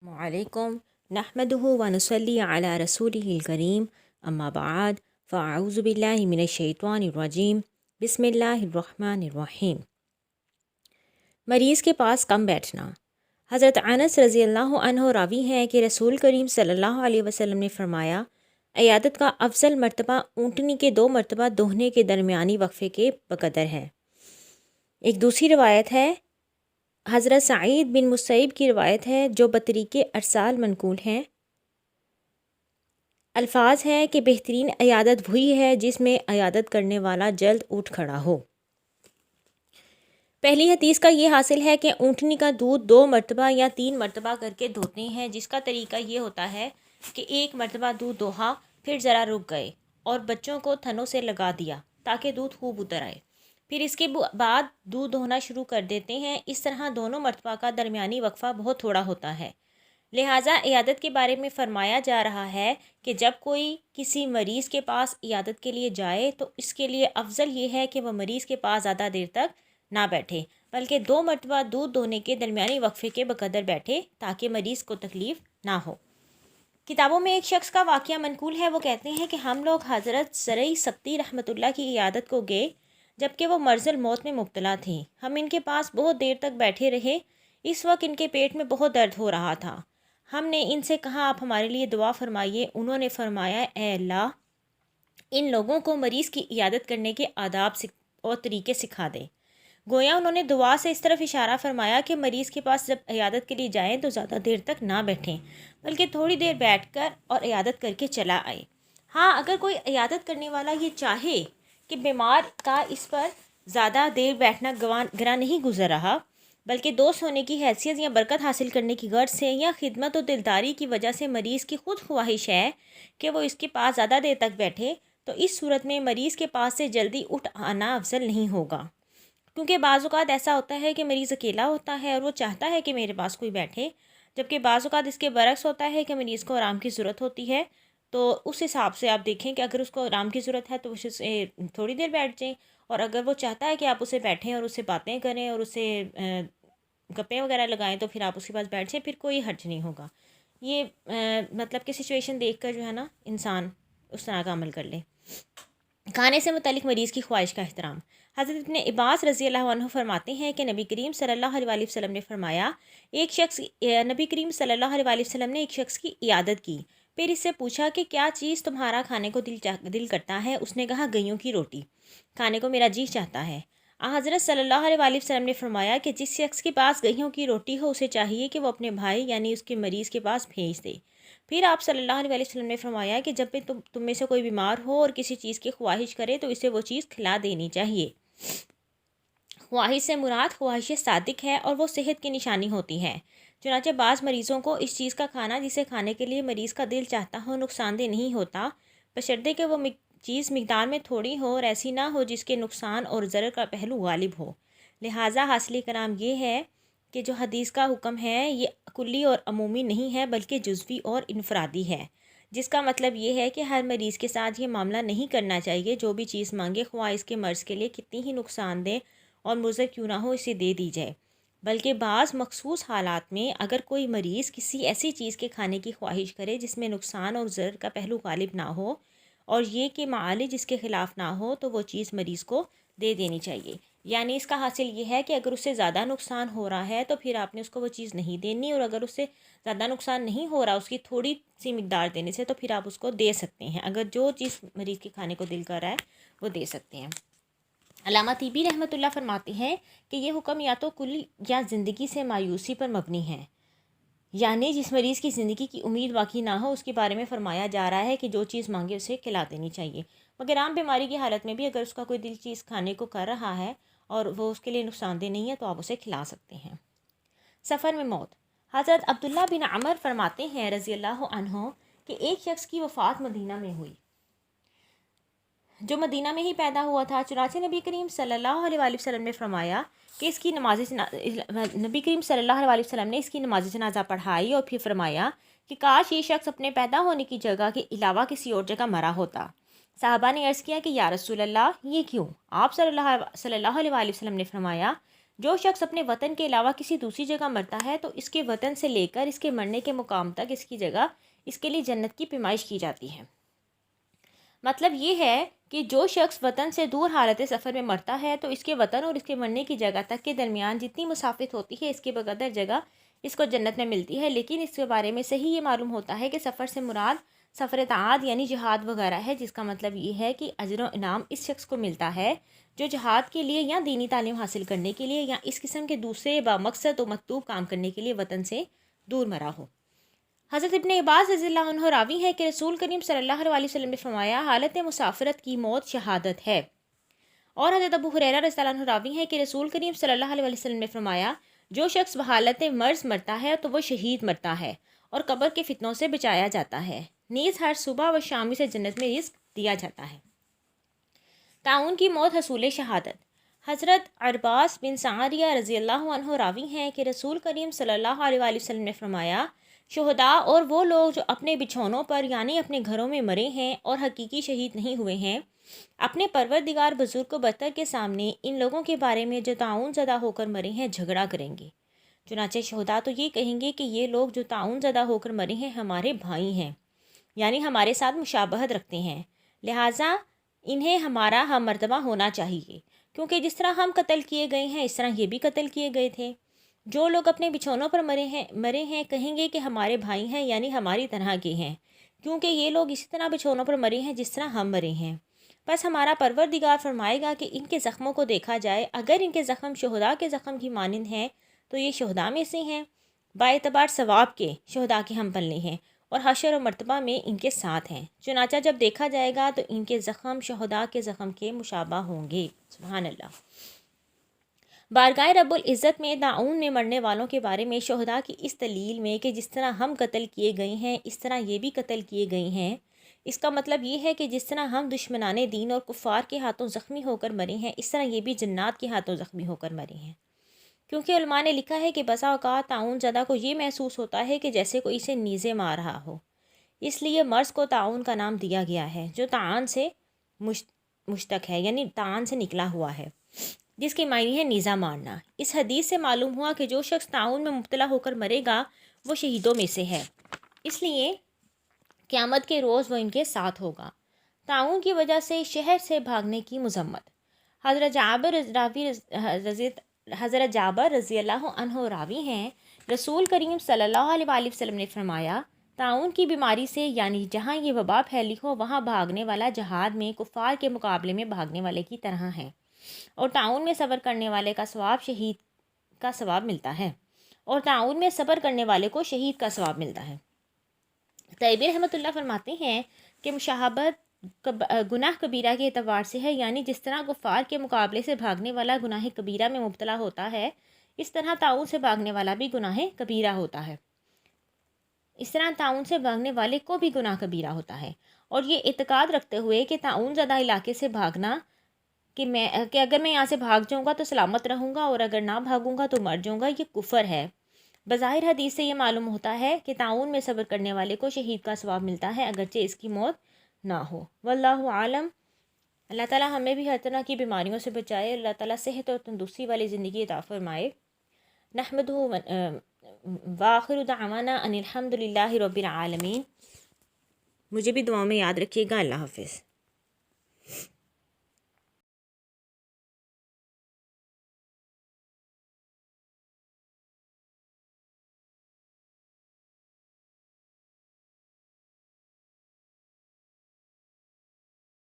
علیکم نحمدہ ونصلی علی رسولہ الکریم اما بعد فاعوذ باللہ من الشیطان الرجیم بسم اللہ الرحمن الرحیم۔ مریض کے پاس کم بیٹھنا۔ حضرت انس رضی اللہ عنہ راوی ہیں کہ رسول کریم صلی اللہ علیہ وسلم نے فرمایا، عیادت کا افضل مرتبہ اونٹنی کے 2 مرتبہ دوہنے کے درمیانی وقفے کے بقدر ہے۔ ایک دوسری روایت ہے، حضرت سعید بن مسیب کی روایت ہے جو بطریق ارسال منقول ہیں۔ الفاظ ہے کہ بہترین عیادت وہی ہے جس میں عیادت کرنے والا جلد اٹھ کھڑا ہو۔ پہلی حدیث کا یہ حاصل ہے کہ اونٹنی کا دودھ 2 مرتبہ یا 3 مرتبہ کر کے دھوتے ہیں، جس کا طریقہ یہ ہوتا ہے کہ 1 مرتبہ دودھ دوہا، پھر ذرا رک گئے اور بچوں کو تھنوں سے لگا دیا تاکہ دودھ خوب اتر آئے، پھر اس کے بعد دودھ دھونا شروع کر دیتے ہیں۔ اس طرح دونوں مرتبہ کا درمیانی وقفہ بہت تھوڑا ہوتا ہے۔ لہٰذا عیادت کے بارے میں فرمایا جا رہا ہے کہ جب کوئی کسی مریض کے پاس عیادت کے لیے جائے تو اس کے لیے افضل یہ ہے کہ وہ مریض کے پاس زیادہ دیر تک نہ بیٹھے، بلکہ 2 مرتبہ دودھ دھونے کے درمیانی وقفے کے بقدر بیٹھے تاکہ مریض کو تکلیف نہ ہو۔ کتابوں میں ایک شخص کا واقعہ منقول ہے، وہ کہتے ہیں کہ ہم لوگ حضرت زرعی سقطی رحمۃ اللہ کی عیادت کو گئے جبکہ وہ مرض الموت میں مبتلا تھیں۔ ہم ان کے پاس بہت دیر تک بیٹھے رہے۔ اس وقت ان کے پیٹ میں بہت درد ہو رہا تھا۔ ہم نے ان سے کہا، آپ ہمارے لیے دعا فرمائیے۔ انہوں نے فرمایا، اے اللہ، ان لوگوں کو مریض کی عیادت کرنے کے آداب اور طریقے سکھا دے۔ گویا انہوں نے دعا سے اس طرف اشارہ فرمایا کہ مریض کے پاس جب عیادت کے لیے جائیں تو زیادہ دیر تک نہ بیٹھیں، بلکہ تھوڑی دیر بیٹھ کر اور عیادت کر کے چلا آئے۔ ہاں، اگر کوئی عیادت کرنے والا یہ چاہے کہ بیمار کا اس پر زیادہ دیر بیٹھنا گرا نہیں گزر رہا، بلکہ دوست ہونے کی حیثیت یا برکت حاصل کرنے کی غرض سے یا خدمت و دلداری کی وجہ سے مریض کی خود خواہش ہے کہ وہ اس کے پاس زیادہ دیر تک بیٹھے، تو اس صورت میں مریض کے پاس سے جلدی اٹھ آنا افضل نہیں ہوگا، کیونکہ بعض اوقات ایسا ہوتا ہے کہ مریض اکیلا ہوتا ہے اور وہ چاہتا ہے کہ میرے پاس کوئی بیٹھے، جبکہ بعض اوقات اس کے برعکس ہوتا ہے کہ مریض کو آرام کی ضرورت ہوتی ہے۔ تو اس حساب سے آپ دیکھیں کہ اگر اس کو آرام کی ضرورت ہے تو اسے تھوڑی دیر بیٹھ جائیں، اور اگر وہ چاہتا ہے کہ آپ اسے بیٹھیں اور اس سے باتیں کریں اور اسے گپیں وغیرہ لگائیں تو پھر آپ اس کے پاس بیٹھ جائیں، پھر کوئی حرج نہیں ہوگا۔ یہ مطلب کہ سچویشن دیکھ کر جو ہے نا انسان اس طرح کا عمل کر لے۔ کھانے سے متعلق مریض کی خواہش کا احترام۔ حضرت ابن عباس رضی اللہ عنہ فرماتے ہیں کہ نبی کریم صلی اللہ علیہ وسلم نے فرمایا، نبی کریم صلی اللہ علیہ وسلم نے ایک شخص کی عیادت کی، پھر اس سے پوچھا کہ کیا چیز تمہارا کھانے کو دل کرتا ہے؟ اس نے کہا، گئیوں کی روٹی کھانے کو میرا جی چاہتا ہے۔ حضرت صلی اللہ علیہ وسلم نے فرمایا کہ جس شخص کے پاس گئیوں کی روٹی ہو اسے چاہیے کہ وہ اپنے بھائی یعنی اس کے مریض کے پاس بھیج دے۔ پھر آپ صلی اللہ علیہ وسلم نے فرمایا کہ جب بھی تم میں سے کوئی بیمار ہو اور کسی چیز کی خواہش کرے تو اسے وہ چیز کھلا دینی چاہیے۔ خواہش سے مراد خواہش صادق ہے اور وہ صحت کی نشانی ہوتی ہے۔ چنانچہ بعض مریضوں کو اس چیز کا کھانا جسے کھانے کے لیے مریض کا دل چاہتا ہو نقصان دہ نہیں ہوتا، بشرطے کہ وہ چیز مقدار میں تھوڑی ہو اور ایسی نہ ہو جس کے نقصان اور ضرر کا پہلو غالب ہو۔ لہٰذا حاصل کرام یہ ہے کہ جو حدیث کا حکم ہے یہ کلی اور عمومی نہیں ہے بلکہ جزوی اور انفرادی ہے، جس کا مطلب یہ ہے کہ ہر مریض کے ساتھ یہ معاملہ نہیں کرنا چاہیے۔ جو بھی چیز مانگے، خواہ اس کے مرض کے لیے کتنی ہی نقصان دہ اور مضر کیوں نہ ہو، اسے دے دی جائے، بلکہ بعض مخصوص حالات میں اگر کوئی مریض کسی ایسی چیز کے کھانے کی خواہش کرے جس میں نقصان اور ضرر کا پہلو غالب نہ ہو اور یہ کہ معالج اس کے خلاف نہ ہو، تو وہ چیز مریض کو دے دینی چاہیے۔ یعنی اس کا حاصل یہ ہے کہ اگر اس سے زیادہ نقصان ہو رہا ہے تو پھر آپ نے اس کو وہ چیز نہیں دینی، اور اگر اس سے زیادہ نقصان نہیں ہو رہا اس کی تھوڑی سی مقدار دینے سے تو پھر آپ اس کو دے سکتے ہیں، اگر جو چیز مریض کے کھانے کو دل کر رہا ہے وہ دے سکتے ہیں۔ علامہ طیبی رحمۃ اللہ فرماتے ہیں کہ یہ حکم یا تو کل یا زندگی سے مایوسی پر مبنی ہے، یعنی جس مریض کی زندگی کی امید باقی نہ ہو اس کے بارے میں فرمایا جا رہا ہے کہ جو چیز مانگے اسے کھلا دینی چاہیے، مگر عام بیماری کی حالت میں بھی اگر اس کا کوئی دل چیز کھانے کو کر رہا ہے اور وہ اس کے لیے نقصان دہ نہیں ہے تو آپ اسے کھلا سکتے ہیں۔ سفر میں موت۔ حضرت عبداللہ بن عمر فرماتے ہیں رضی اللہ عنہ کہ ایک شخص کی وفات مدینہ میں ہوئی جو مدینہ میں ہی پیدا ہوا تھا، چنانچہ نبی کریم صلی اللہ علیہ وسلم نے فرمایا کہ نبی کریم صلی اللہ علیہ وسلم نے اس کی نماز جنازہ پڑھائی اور پھر فرمایا کہ کاش یہ شخص اپنے پیدا ہونے کی جگہ کے علاوہ کسی اور جگہ مرا ہوتا۔ صحابہ نے عرض کیا کہ یا رسول اللہ، یہ کیوں؟ آپ صلی اللہ علیہ وسلم نے فرمایا، جو شخص اپنے وطن کے علاوہ کسی دوسری جگہ مرتا ہے تو اس کے وطن سے لے کر اس کے مرنے کے مقام تک اس کی جگہ اس کے لیے جنت کی پیمائش کی جاتی ہے۔ مطلب یہ ہے کہ جو شخص وطن سے دور حالت سفر میں مرتا ہے تو اس کے وطن اور اس کے مرنے کی جگہ تک کے درمیان جتنی مسافت ہوتی ہے اس کے بقدر جگہ اس کو جنت میں ملتی ہے، لیکن اس کے بارے میں صحیح یہ معلوم ہوتا ہے کہ سفر سے مراد سفر تعاد یعنی جہاد وغیرہ ہے، جس کا مطلب یہ ہے کہ اجر و انعام اس شخص کو ملتا ہے جو جہاد کے لیے یا دینی تعلیم حاصل کرنے کے لیے یا اس قسم کے دوسرے بامقصد و مطلوب کام کرنے کے لیے وطن سے دور مرا ہو۔ حضرت ابن عباس رضی اللہ عنہ راوی ہے کہ رسول کریم صلی اللہ علیہ وسلم نے فرمایا حالت مسافرت کی موت شہادت ہے، اور حضرت ابو ہریرہ رضی اللہ عنہ راوی ہے کہ رسول کریم صلی اللہ علیہ وسلم نے فرمایا جو شخص بحالت مرض مرتا ہے تو وہ شہید مرتا ہے اور قبر کے فتنوں سے بچایا جاتا ہے، نیز ہر صبح و شام سے جنت میں رزق دیا جاتا ہے۔ طاعون کی موت حصول شہادت۔ حضرت عرباس بن سعاریہ رضی اللہ عنہ راوی ہیں کہ رسول کریم صلی اللہ علیہ وسلم نے فرمایا شہداء اور وہ لوگ جو اپنے بچھونوں پر یعنی اپنے گھروں میں مرے ہیں اور حقیقی شہید نہیں ہوئے ہیں، اپنے پروردگار بزرگ کو برتر کے سامنے ان لوگوں کے بارے میں جو طاعون زدہ ہو کر مرے ہیں جھگڑا کریں گے۔ چنانچہ شہداء تو یہ کہیں گے کہ یہ لوگ جو طاعون زدہ ہو کر مرے ہیں ہمارے بھائی ہیں، یعنی ہمارے ساتھ مشابہت رکھتے ہیں، لہٰذا انہیں ہمارا ہم مرتبہ ہونا چاہیے، کیونکہ جس طرح ہم قتل کیے گئے ہیں اس طرح یہ بھی قتل کیے گئے تھے۔ جو لوگ اپنے بچھونوں پر مرے ہیں کہیں گے کہ ہمارے بھائی ہیں، یعنی ہماری طرح کے ہیں، کیونکہ یہ لوگ اسی طرح بچھونوں پر مرے ہیں جس طرح ہم مرے ہیں۔ بس ہمارا پروردگار فرمائے گا کہ ان کے زخموں کو دیکھا جائے، اگر ان کے زخم شہداء کے زخم کی مانند ہیں تو یہ شہداء میں سے ہیں، باعتبار ثواب کے شہداء کے ہم پلے ہیں اور حشر و مرتبہ میں ان کے ساتھ ہیں، چنانچہ جب دیکھا جائے گا تو ان کے زخم شہداء کے زخم کے مشابہ ہوں گے۔ سبحان اللہ۔ بارگاہ رب العزت میں طاعون میں مرنے والوں کے بارے میں شہداء کی اس دلیل میں کہ جس طرح ہم قتل کیے گئے ہیں اس طرح یہ بھی قتل کیے گئے ہیں، اس کا مطلب یہ ہے کہ جس طرح ہم دشمنان دین اور کفار کے ہاتھوں زخمی ہو کر مرے ہیں اس طرح یہ بھی جنات کے ہاتھوں زخمی ہو کر مرے ہیں، کیونکہ علماء نے لکھا ہے کہ بسا اوقات طاعون زدہ کو یہ محسوس ہوتا ہے کہ جیسے کوئی اسے نیزے مار رہا ہو، اس لیے مرض کو طاعون کا نام دیا گیا ہے جو طعن سے مشتق ہے، یعنی طعن سے نکلا ہوا ہے، جس کی معنی ہے نیزہ مارنا۔ اس حدیث سے معلوم ہوا کہ جو شخص طاعون میں مبتلا ہو کر مرے گا وہ شہیدوں میں سے ہے، اس لیے قیامت کے روز وہ ان کے ساتھ ہوگا۔ طاعون کی وجہ سے شہر سے بھاگنے کی مذمت۔ حضرت جابر رضی اللہ عنہ راوی ہیں رسول کریم صلی اللہ علیہ وآلہ وسلم نے فرمایا طاعون کی بیماری سے یعنی جہاں یہ وبا پھیلی ہو وہاں بھاگنے والا جہاد میں کفار کے مقابلے میں بھاگنے والے کی طرح ہے، اور طاعون میں صبر کرنے والے کا ثواب شہید کا ثواب ملتا ہے، اور طاعون میں صبر کرنے والے کو شہید کا ثواب ملتا ہے۔ طیبی رحمۃ اللہ فرماتے ہیں کہ مشابہت گناہ کبیرہ کے اعتبار سے ہے، یعنی جس طرح کفار کے مقابلے سے بھاگنے والا گناہ کبیرہ میں مبتلا ہوتا ہے اس طرح طاعون سے بھاگنے والا بھی گناہ کبیرہ ہوتا ہے، اس طرح طاعون سے بھاگنے والے کو بھی گناہ کبیرہ ہوتا ہے۔ اور یہ اعتقاد رکھتے ہوئے کہ طاعون زدہ علاقے سے بھاگنا کہ اگر میں یہاں سے بھاگ جاؤں گا تو سلامت رہوں گا اور اگر نہ بھاگوں گا تو مر جاؤں گا، یہ کفر ہے۔ بظاہر حدیث سے یہ معلوم ہوتا ہے کہ طاعون میں صبر کرنے والے کو شہید کا ثواب ملتا ہے اگرچہ اس کی موت نہ ہو۔ واللہ عالم۔ اللہ تعالیٰ ہمیں بھی ہر طرح کی بیماریوں سے بچائے، اللہ تعالیٰ صحت اور تندرستی والی زندگی عطا فرمائے۔ نحمدہ وآخر دعوانا ان الحمد للہ رب العالمین۔ مجھے بھی دعاؤں میں یاد رکھیے گا۔ اللہ حافظ۔